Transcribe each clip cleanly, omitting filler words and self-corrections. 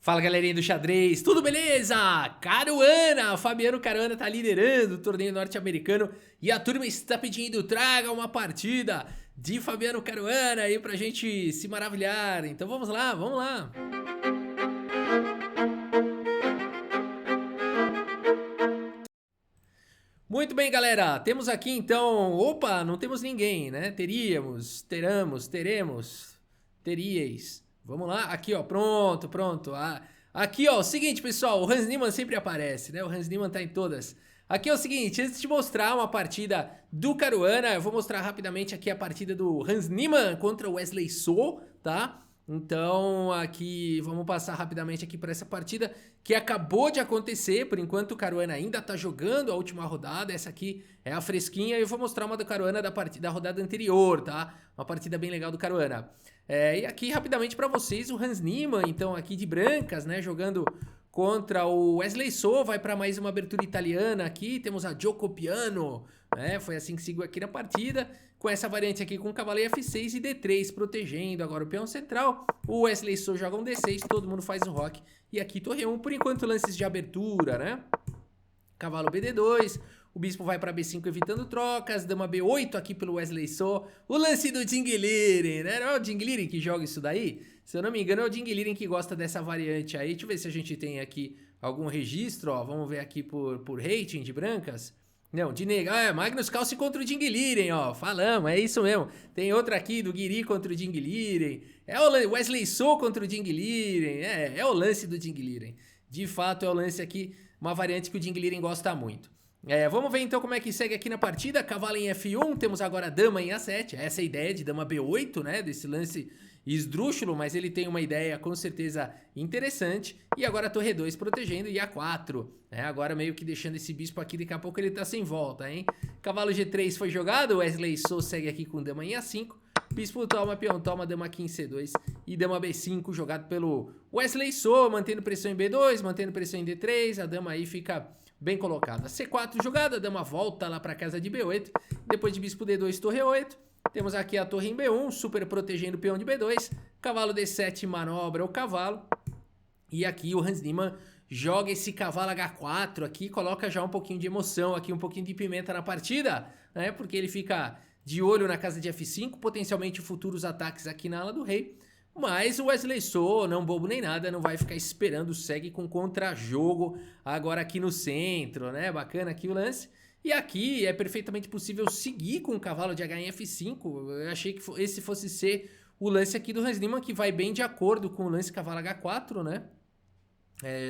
Fala galerinha do xadrez, tudo beleza? Caruana, Fabiano Caruana tá liderando o torneio norte-americano e a turma está pedindo, traga uma partida de Fabiano Caruana aí pra gente se maravilhar. Então vamos lá, vamos lá. Muito bem, galera, temos aqui então, opa, não temos ninguém, né? Teríeis. Vamos lá, aqui ó, pronto. Aqui ó, o seguinte pessoal, o Hans Niemann sempre aparece, né? O Hans Niemann tá em todas. Aqui é o seguinte, antes de mostrar uma partida do Caruana, eu vou mostrar rapidamente aqui a partida do Hans Niemann contra o Wesley So, tá? Então aqui, vamos passar rapidamente aqui para essa partida que acabou de acontecer. Por enquanto o Caruana ainda tá jogando a última rodada, essa aqui é a fresquinha. E eu vou mostrar uma do Caruana da rodada anterior, tá? Uma partida bem legal do Caruana. E aqui rapidamente para vocês o Hans Niemann, então aqui de brancas, né? Jogando contra o Wesley So, vai para mais uma abertura italiana aqui. Temos a Gioco Piano, né? Foi assim que seguiu aqui na partida. Com essa variante aqui com cavaleiro F6 e D3 protegendo agora o peão central. O Wesley So joga um D6, todo mundo faz um roque. E aqui torre 1, por enquanto lances de abertura, né? Cavalo BD2, o bispo vai para B5 evitando trocas, dama B8 aqui pelo Wesley So. O lance do Ding Liren, né? Não é o Ding Liren que joga isso daí? Se eu não me engano é o Ding Liren que gosta dessa variante aí. Deixa eu ver se a gente tem aqui algum registro, ó. Vamos ver aqui por rating de brancas. Não, de negar, Magnus Carlsen contra o Ding Liren, ó, falamos, é isso mesmo. Tem outra aqui do Guiri contra o Ding Liren, é o Wesley So contra o Ding Liren, é o lance do Ding Liren. De fato é o lance aqui, uma variante que o Ding Liren gosta muito. Vamos ver então como é que segue aqui na partida, cavalo em F1, temos agora dama em A7, essa é a ideia de dama B8, né, desse lance esdrúxulo, mas ele tem uma ideia com certeza interessante. E agora torre 2 protegendo e A4, né? Agora meio que deixando esse bispo aqui, daqui a pouco ele tá sem volta, hein? Cavalo G3 foi jogado, Wesley So segue aqui com dama em A5. Bispo toma, peão toma, dama aqui em C2 e dama B5 jogado pelo Wesley So, mantendo pressão em B2, mantendo pressão em D3, a dama aí fica bem colocada. C4 jogada, a dama volta lá para casa de B8, depois de bispo D2, torre 8. Temos aqui a torre em B1, super protegendo o peão de B2. Cavalo D7 manobra o cavalo. E aqui o Hans Niemann joga esse cavalo H4 aqui, coloca já um pouquinho de emoção aqui, um pouquinho de pimenta na partida, né? Porque ele fica de olho na casa de F5, potencialmente futuros ataques aqui na ala do rei. Mas o Wesley So, não bobo nem nada, não vai ficar esperando, segue com contra-jogo agora aqui no centro, né? Bacana aqui o lance. E aqui é perfeitamente possível seguir com o cavalo de H em F5. Eu achei que esse fosse ser o lance aqui do Hans Niemann, que vai bem de acordo com o lance cavalo H4, né?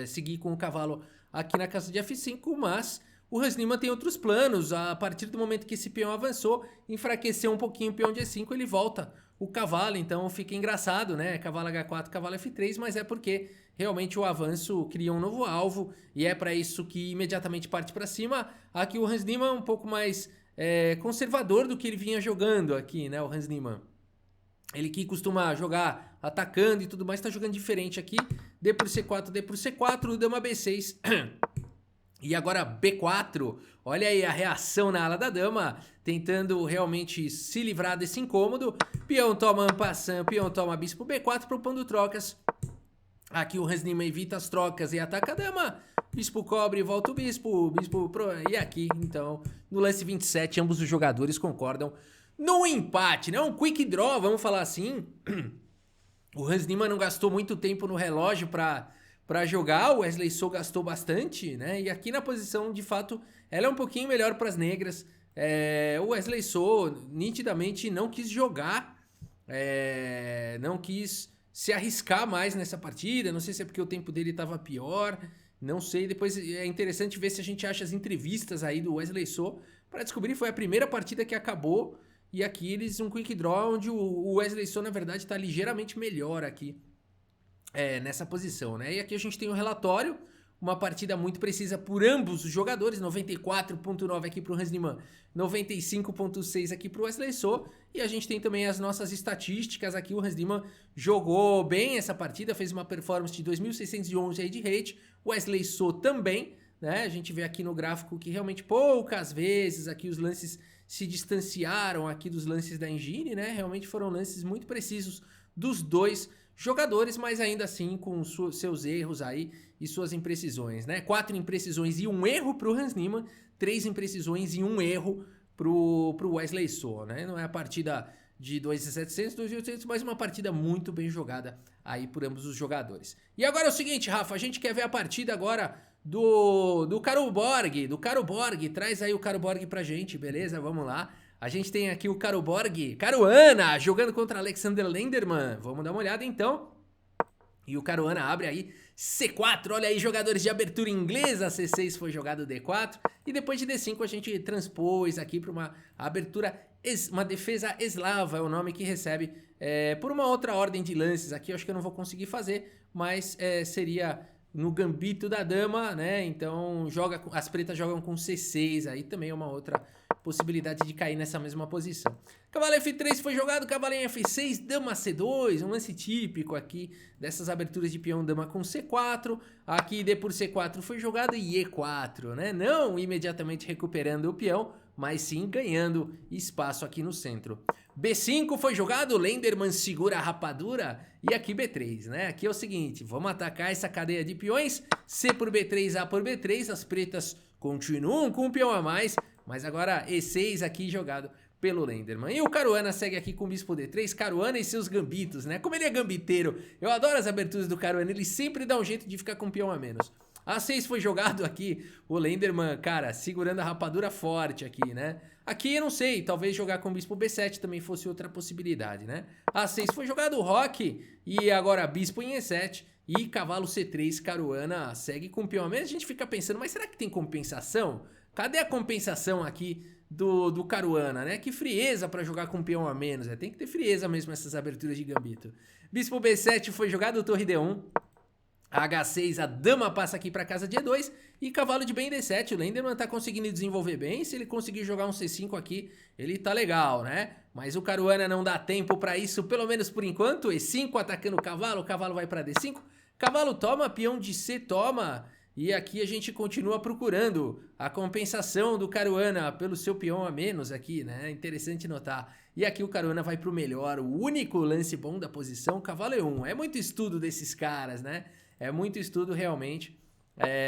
Seguir com o cavalo aqui na casa de F5, mas o Hans Niemann tem outros planos. A partir do momento que esse peão avançou, enfraqueceu um pouquinho o peão de E5, ele volta o cavalo, então fica engraçado, né? Cavalo H4, cavalo F3, mas é porque realmente o avanço cria um novo alvo e é para isso que imediatamente parte para cima. Aqui o Hans Niemann é um pouco mais conservador do que ele vinha jogando aqui, né? O Hans Niemann. Ele que costuma jogar atacando e tudo mais, tá jogando diferente aqui. D por C4, dama B6. E agora B4, olha aí a reação na ala da dama, tentando realmente se livrar desse incômodo. Peão toma passant, peão toma bispo B4, propondo trocas. Aqui o Hans Niemann evita as trocas e ataca a dama. Bispo cobre, volta o bispo, e aqui, então, no lance 27, ambos os jogadores concordam no empate, né? Um quick draw, vamos falar assim. O Hans Niemann não gastou muito tempo no relógio para jogar, o Wesley So gastou bastante, né? E aqui na posição, de fato, ela é um pouquinho melhor para as negras. O Wesley So nitidamente não quis jogar, não quis se arriscar mais nessa partida. Não sei se é porque o tempo dele estava pior, não sei. Depois é interessante ver se a gente acha as entrevistas aí do Wesley So para descobrir. Foi a primeira partida que acabou e aqui eles um quick draw onde o Wesley So na verdade está ligeiramente melhor aqui. Nessa posição, né? E aqui a gente tem um relatório, uma partida muito precisa por ambos os jogadores, 94.9 aqui para o Hans Niemann, 95.6 aqui para o Wesley So, e a gente tem também as nossas estatísticas aqui. O Hans Niemann jogou bem essa partida, fez uma performance de 2.611 aí de rate, o Wesley So também, né? A gente vê aqui no gráfico que realmente poucas vezes aqui os lances se distanciaram aqui dos lances da engine, né? Realmente foram lances muito precisos dos dois jogadores, mas ainda assim com seus erros aí e suas imprecisões, né? 4 imprecisões e 1 erro pro Hans Niemann, 3 imprecisões e 1 erro pro Wesley So, né? Não é a partida de 2.700, 2.800, mas uma partida muito bem jogada aí por ambos os jogadores. E agora é o seguinte, Rafa, a gente quer ver a partida agora do Caro Borg, traz aí o Caro Borg pra gente, beleza? Vamos lá. A gente tem aqui o Caro Borg, Caruana, jogando contra Alexander Lenderman. Vamos dar uma olhada então. E o Caruana abre aí C4, olha aí, jogadores de abertura inglesa, C6 foi jogado D4, e depois de D5 a gente transpôs aqui para uma abertura, uma defesa eslava, é o nome que recebe por uma outra ordem de lances aqui, eu acho que eu não vou conseguir fazer, mas seria no gambito da dama, né, então as pretas jogam com C6, aí também é uma outra possibilidade de cair nessa mesma posição. Cavalo F3 foi jogado, cavalo em F6, dama C2, um lance típico aqui dessas aberturas de peão dama com C4, aqui D por C4 foi jogado e E4, né? Não imediatamente recuperando o peão, mas sim ganhando espaço aqui no centro. B5 foi jogado, Lenderman segura a rapadura e aqui B3, né? Aqui é o seguinte, vamos atacar essa cadeia de peões, C por B3, A por B3, as pretas continuam com um peão a mais, mas agora E6 aqui jogado pelo Lenderman. E o Caruana segue aqui com o bispo D3, Caruana e seus gambitos, né? Como ele é gambiteiro, eu adoro as aberturas do Caruana, ele sempre dá um jeito de ficar com um peão a menos. A6 foi jogado aqui, o Lenderman, cara, segurando a rapadura forte aqui, né? Aqui eu não sei, talvez jogar com o bispo B7 também fosse outra possibilidade, né? A6 foi jogado o roque e agora bispo em E7 e cavalo C3, Caruana segue com o peão a menos. A gente fica pensando, mas será que tem compensação? Cadê a compensação aqui do Caruana, né? Que frieza pra jogar com peão a menos, tem que ter frieza mesmo essas aberturas de gambito. Bispo B7 foi jogado, torre D1, H6, a dama passa aqui pra casa de E2 e cavalo de bem D7, o Lenderman tá conseguindo desenvolver bem, se ele conseguir jogar um C5 aqui, ele tá legal, né? Mas o Caruana não dá tempo pra isso, pelo menos por enquanto, E5 atacando o cavalo vai pra D5, cavalo toma, peão de C toma. E aqui a gente continua procurando a compensação do Caruana pelo seu peão a menos aqui, né? Interessante notar. E aqui o Caruana vai pro melhor, o único lance bom da posição, cavalo E1. É muito estudo desses caras, né? É muito estudo realmente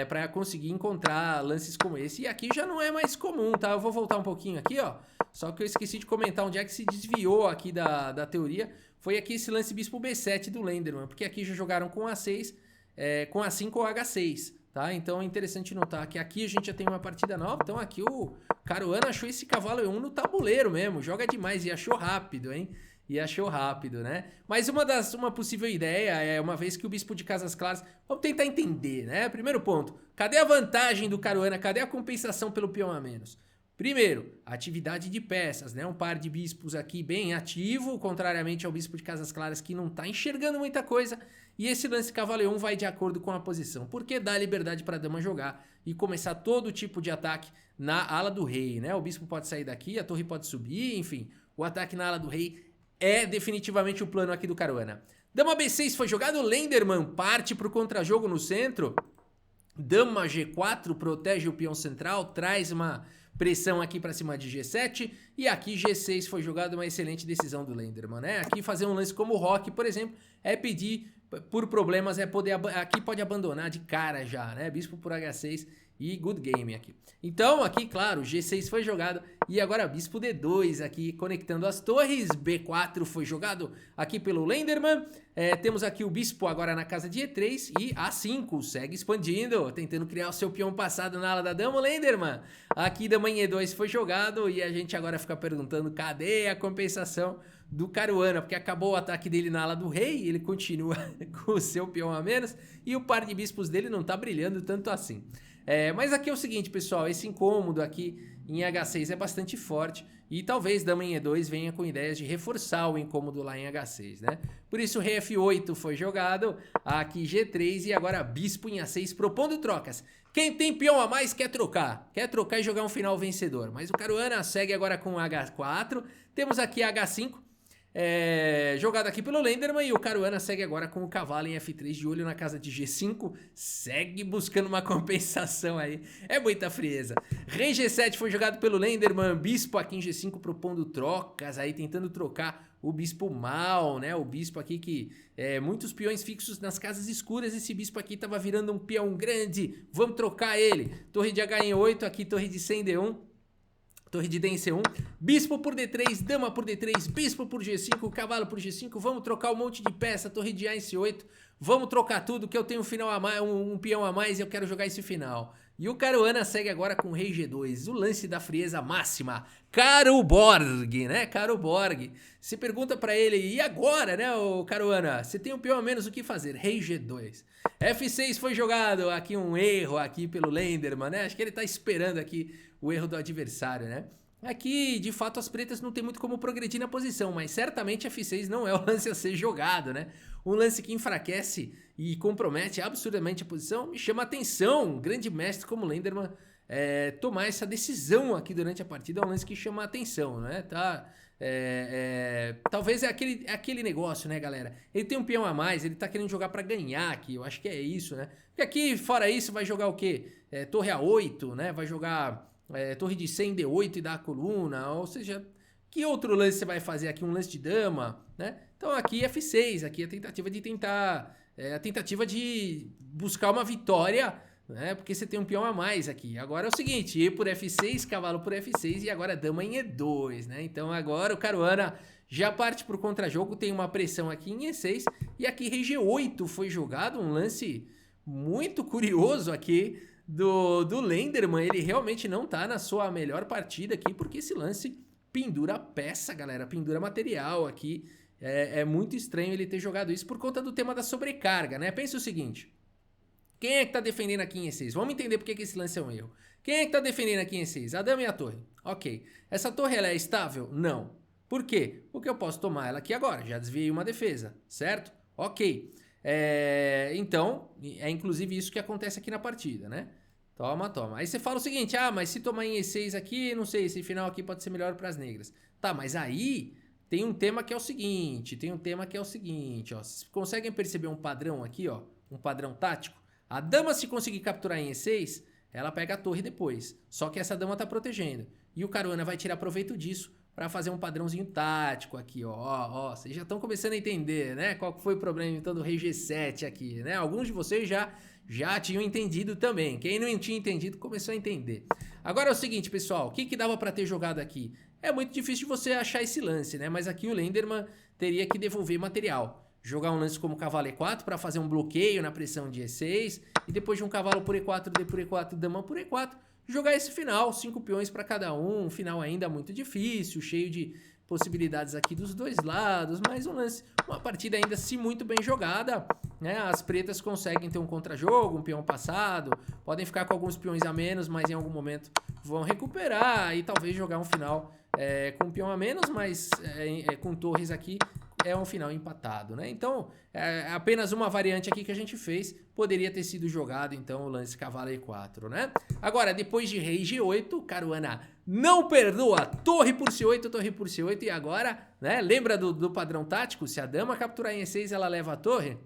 para conseguir encontrar lances como esse. E aqui já não é mais comum, tá? Eu vou voltar um pouquinho aqui, ó. Só que eu esqueci de comentar onde é que se desviou aqui da teoria. Foi aqui esse lance bispo B7 do Lenderman, porque aqui já jogaram com A6, com A5 ou H6. Tá? Então é interessante notar que aqui a gente já tem uma partida nova, então aqui o Caruana achou esse cavalo E1 no tabuleiro mesmo, joga demais e achou rápido, hein? E achou rápido, né? Mas uma possível ideia uma vez que o bispo de Casas Claras, vamos tentar entender, né? Primeiro ponto, cadê a vantagem do Caruana, cadê a compensação pelo peão a menos? Primeiro, atividade de peças, né? Um par de bispos aqui bem ativo, contrariamente ao bispo de Casas Claras que não tá enxergando muita coisa. E esse lance cavalo E1 vai de acordo com a posição, porque dá liberdade para a dama jogar e começar todo tipo de ataque na ala do rei, né? O bispo pode sair daqui, a torre pode subir, enfim. O ataque na ala do rei é definitivamente o plano aqui do Caruana. Dama B6 foi jogado, Lenderman parte para o contra-jogo no centro. Dama G4 protege o peão central, traz uma pressão aqui para cima de G7 e aqui G6 foi jogado, uma excelente decisão do Lenderman, né? Aqui fazer um lance como o roque, por exemplo, é pedir por problemas, aqui pode abandonar de cara já, né? Bispo por H6 e good game aqui. Então aqui, claro, G6 foi jogado e agora bispo D2 aqui conectando as torres, B4 foi jogado aqui pelo Lenderman. Temos aqui o bispo agora na casa de E3 e A5 segue expandindo, tentando criar o seu peão passado na ala da dama, Lenderman. Aqui dama em E2 foi jogado e a gente agora fica perguntando cadê a compensação do Caruana, porque acabou o ataque dele na ala do rei, ele continua com o seu peão a menos e o par de bispos dele não tá brilhando tanto assim. Mas aqui é o seguinte, pessoal, esse incômodo aqui em H6 é bastante forte e talvez dama em E2 venha com ideias de reforçar o incômodo lá em H6, né? Por isso rei F8 foi jogado, aqui G3 e agora bispo em A6 propondo trocas. Quem tem peão a mais quer trocar e jogar um final vencedor, mas o Caruana segue agora com H4, temos aqui H5, jogado aqui pelo Lenderman, e o Caruana segue agora com o cavalo em F3 de olho na casa de G5, segue buscando uma compensação aí, é muita frieza. Rei G7 foi jogado pelo Lenderman, bispo aqui em G5 propondo trocas aí, tentando trocar o bispo mal, né, o bispo aqui que muitos peões fixos nas casas escuras, esse bispo aqui tava virando um peão grande, vamos trocar ele. Torre de H em 8, aqui torre de 100 D1. Torre de D em C1, bispo por D3, dama por D3, bispo por G5, cavalo por G5, vamos trocar um monte de peça, torre de A em C8, vamos trocar tudo que eu tenho um final a mais, um peão a mais e eu quero jogar esse final. E o Caruana segue agora com Rei G2, o lance da frieza máxima, Caro Borg, né, Caro Borg. Você pergunta pra ele, e agora, né, o Caruana, você tem um peão a menos, o que fazer? Rei G2. F6 foi jogado, aqui um erro aqui pelo Lenderman, né, acho que ele tá esperando aqui o erro do adversário, né. Aqui, de fato, as pretas não tem muito como progredir na posição, mas certamente F6 não é o lance a ser jogado, né? Um lance que enfraquece e compromete absurdamente a posição, me chama a atenção, um grande mestre como Lenderman tomar essa decisão aqui durante a partida, é um lance que chama a atenção, né? Talvez é aquele negócio, né, galera? Ele tem um peão a mais, ele tá querendo jogar pra ganhar aqui, eu acho que é isso, né? Porque aqui, fora isso, vai jogar o quê? Torre A8, né? Vai jogar torre de 100 D8 e dar a coluna, ou seja, que outro lance você vai fazer aqui? Um lance de dama, né? Então aqui F6, aqui a tentativa de a tentativa de buscar uma vitória, né? Porque você tem um peão a mais aqui. Agora é o seguinte, E por F6, cavalo por F6 e agora dama em E2, né? Então agora o Caruana já parte pro contra-jogo, tem uma pressão aqui em E6 e aqui Rei G8 foi jogado, um lance muito curioso aqui do Lenderman. Ele realmente não tá na sua melhor partida aqui, porque esse lance pendura peça, galera, pendura material aqui. É muito estranho ele ter jogado isso por conta do tema da sobrecarga, né? Pensa o seguinte, quem é que tá defendendo aqui em E6? Vamos entender porque que esse lance é um erro. Quem é que tá defendendo aqui em E6? A dama e a torre. Ok. Essa torre, ela é estável? Não. Por quê? Porque eu posso tomar ela aqui agora, já desviei uma defesa, certo? Ok. Então, é inclusive isso que acontece aqui na partida, né? Toma. Aí você fala o seguinte, mas se tomar em E6 aqui, não sei, esse final aqui pode ser melhor para as negras. Tá, mas aí tem um tema que é o seguinte, ó, vocês conseguem perceber um padrão aqui, ó, um padrão tático? A dama, se conseguir capturar em E6, ela pega a torre depois, só que essa dama tá protegendo. E o Caruana vai tirar proveito disso para fazer um padrãozinho tático aqui, ó, vocês já estão começando a entender, né, qual foi o problema então do Rei G7 aqui, né, alguns de vocês já tinham entendido também, quem não tinha entendido começou a entender. Agora é o seguinte, pessoal, o que dava para ter jogado aqui? É muito difícil de você achar esse lance, né, mas aqui o Lenderman teria que devolver material. Jogar um lance como cavalo E4 para fazer um bloqueio na pressão de E6 e depois de um cavalo por E4, D por E4, dama por E4, jogar esse final, 5 peões para cada um final ainda muito difícil, cheio de possibilidades aqui dos dois lados, mas uma partida ainda assim muito bem jogada, né? As pretas conseguem ter um contra-jogo, um peão passado, podem ficar com alguns peões a menos, mas em algum momento vão recuperar e talvez jogar um final com um peão a menos, mas com torres aqui, é um final empatado, né? Então, apenas uma variante aqui que a gente fez, poderia ter sido jogado, então, o lance cavalo E4, né? Agora, depois de Rei G8, Caruana não perdoa, torre por C8, e agora, né? Lembra do padrão tático? Se a dama capturar em E6, ela leva a torre,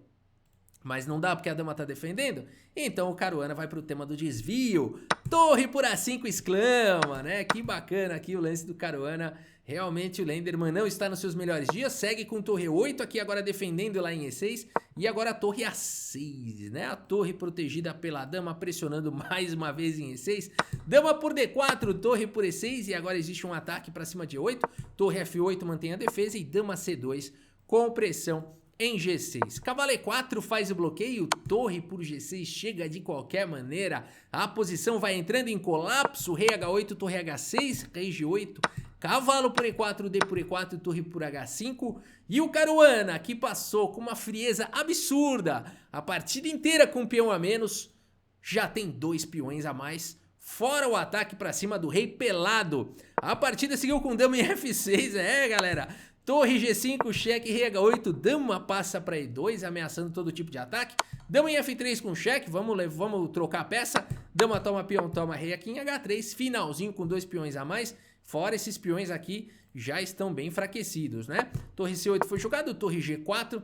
mas não dá porque a dama tá defendendo, então o Caruana vai pro tema do desvio, torre por A5 exclama, né? Que bacana aqui o lance do Caruana. Realmente o Lenderman não está nos seus melhores dias, segue com torre 8 aqui agora defendendo lá em E6 e agora a torre A6, né? A torre protegida pela dama pressionando mais uma vez em E6, dama por D4, torre por E6 e agora existe um ataque para cima de 8, torre F8 mantém a defesa e dama C2 com pressão em G6. Cavalo E4 faz o bloqueio, torre por G6 chega de qualquer maneira, a posição vai entrando em colapso, rei H8, torre H6, rei G8, cavalo por E4, D por E4, torre por H5 e o Caruana que passou com uma frieza absurda a partida inteira com um peão a menos, já tem 2 peões a mais, fora o ataque pra cima do rei pelado. A partida seguiu com dama em F6, galera, torre G5, cheque, rei H8, dama passa pra E2, ameaçando todo tipo de ataque, dama em F3 com cheque, vamos trocar a peça, dama toma peão, toma rei aqui em H3, finalzinho com 2 peões a mais, Fora esses peões aqui já estão bem enfraquecidos, né? Torre C8 foi jogado, torre G4,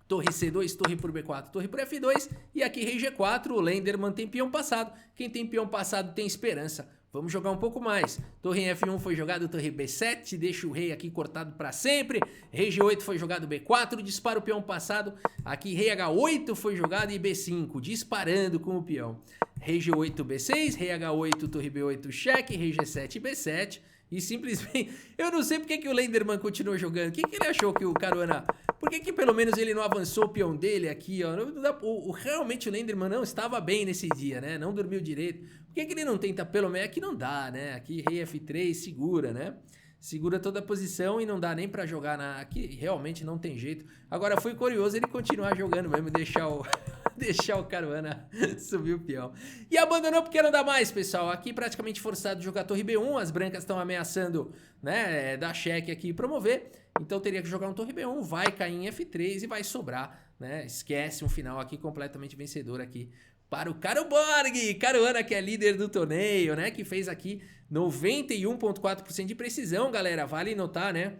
torre C2, torre por B4, torre por F2 e aqui rei G4, o Lenderman tem peão passado. Quem tem peão passado tem esperança. Vamos jogar um pouco mais. Torre em F1 foi jogado, torre B7, deixa o rei aqui cortado para sempre. Rei G8 foi jogado, B4, dispara o peão passado. Aqui rei H8 foi jogado e B5, disparando com o peão. Rei G8, B6, rei H8, torre B8, cheque, rei G7, B7. E simplesmente, eu não sei porque que o Lenderman continuou jogando. O que ele achou que o Caruana... Por que pelo menos ele não avançou o peão dele aqui, ó? Realmente o Lenderman não estava bem nesse dia, né? Não dormiu direito. Por que ele não tenta pelo menos... Aqui não dá, né? Aqui rei F3 segura, né? Segura toda a posição e não dá nem pra jogar na... Aqui realmente não tem jeito. Agora foi curioso ele continuar jogando mesmo, deixar o... deixar o Caruana subir o peão. E abandonou porque não dá mais, pessoal. Aqui praticamente forçado de jogar torre B1. As brancas estão ameaçando, né, dar cheque aqui e promover. Então teria que jogar um torre B1. Vai cair em F3 e vai sobrar, né? Esquece um final aqui completamente vencedor aqui para o Caruborg. Caruana, que é líder do torneio, né? Que fez aqui 91,4% de precisão, galera. Vale notar, né?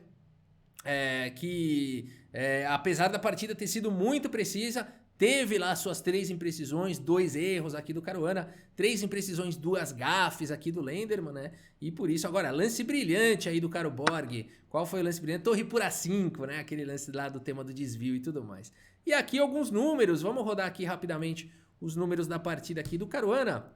Apesar da partida ter sido muito precisa, teve lá suas 3 imprecisões, 2 erros aqui do Caruana, 3 imprecisões, 2 gafes aqui do Lenderman, né? E por isso, agora, lance brilhante aí do Caruborg. Qual foi o lance brilhante? Torre por A5, né? Aquele lance lá do tema do desvio e tudo mais. E aqui alguns números, vamos rodar aqui rapidamente os números da partida aqui do Caruana.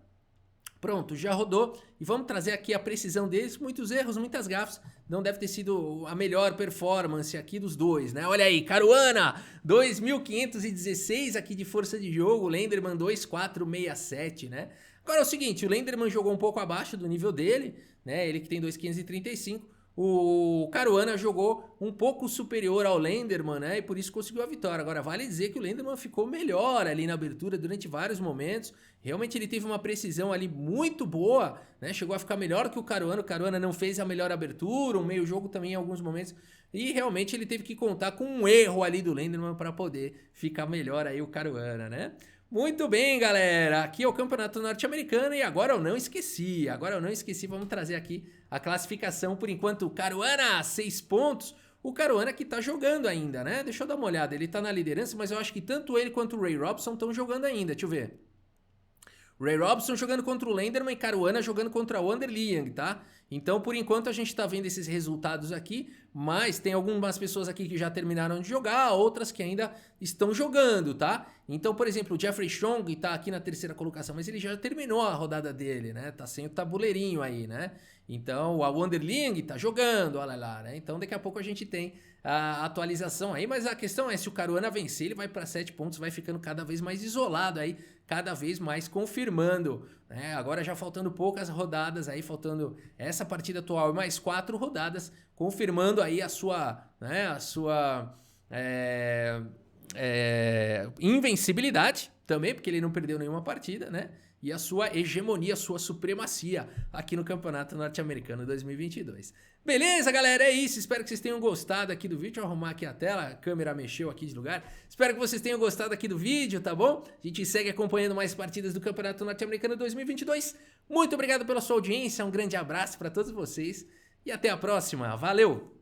Pronto, já rodou e vamos trazer aqui a precisão deles, muitos erros, muitas gafes, não deve ter sido a melhor performance aqui dos dois, né? Olha aí, Caruana, 2.516 aqui de força de jogo, Lenderman 2.467, né? Agora é o seguinte, o Lenderman jogou um pouco abaixo do nível dele, né? Ele que tem 2.535, o Caruana jogou um pouco superior ao Lenderman, né? E por isso conseguiu a vitória. Agora, vale dizer que o Lenderman ficou melhor ali na abertura durante vários momentos. Realmente ele teve uma precisão ali muito boa, né? Chegou a ficar melhor que o Caruana não fez a melhor abertura, um meio jogo também em alguns momentos. E realmente ele teve que contar com um erro ali do Lenderman para poder ficar melhor aí o Caruana, né? Muito bem, galera, aqui é o Campeonato Norte-Americano e agora eu não esqueci, vamos trazer aqui a classificação. Por enquanto, o Caruana, 6 pontos, o Caruana que tá jogando ainda, né? Deixa eu dar uma olhada, ele tá na liderança, mas eu acho que tanto ele quanto o Ray Robson estão jogando ainda, deixa eu ver. Ray Robson jogando contra o Lenderman e Caruana jogando contra o Wander Liang, tá? Então, por enquanto, a gente tá vendo esses resultados aqui, mas tem algumas pessoas aqui que já terminaram de jogar, outras que ainda estão jogando, tá? Então, por exemplo, o Jeffrey Strong tá aqui na 3ª colocação, mas ele já terminou a rodada dele, né? Tá sem o tabuleirinho aí, né? Então, o Wander Liang tá jogando, olha lá, né? Então, daqui a pouco a gente tem a atualização aí, mas a questão é, se o Caruana vencer, ele vai para 7 pontos, vai ficando cada vez mais isolado aí, cada vez mais confirmando, né? Agora já faltando poucas rodadas aí, faltando essa partida atual e mais 4 rodadas, confirmando aí a sua, né, invencibilidade também, porque ele não perdeu nenhuma partida, né? E a sua hegemonia, a sua supremacia aqui no Campeonato Norte-Americano 2022. Beleza, galera? É isso. Espero que vocês tenham gostado aqui do vídeo. Deixa eu arrumar aqui a tela. A câmera mexeu aqui de lugar. Espero que vocês tenham gostado aqui do vídeo, tá bom? A gente segue acompanhando mais partidas do Campeonato Norte-Americano 2022. Muito obrigado pela sua audiência. Um grande abraço para todos vocês. E até a próxima. Valeu!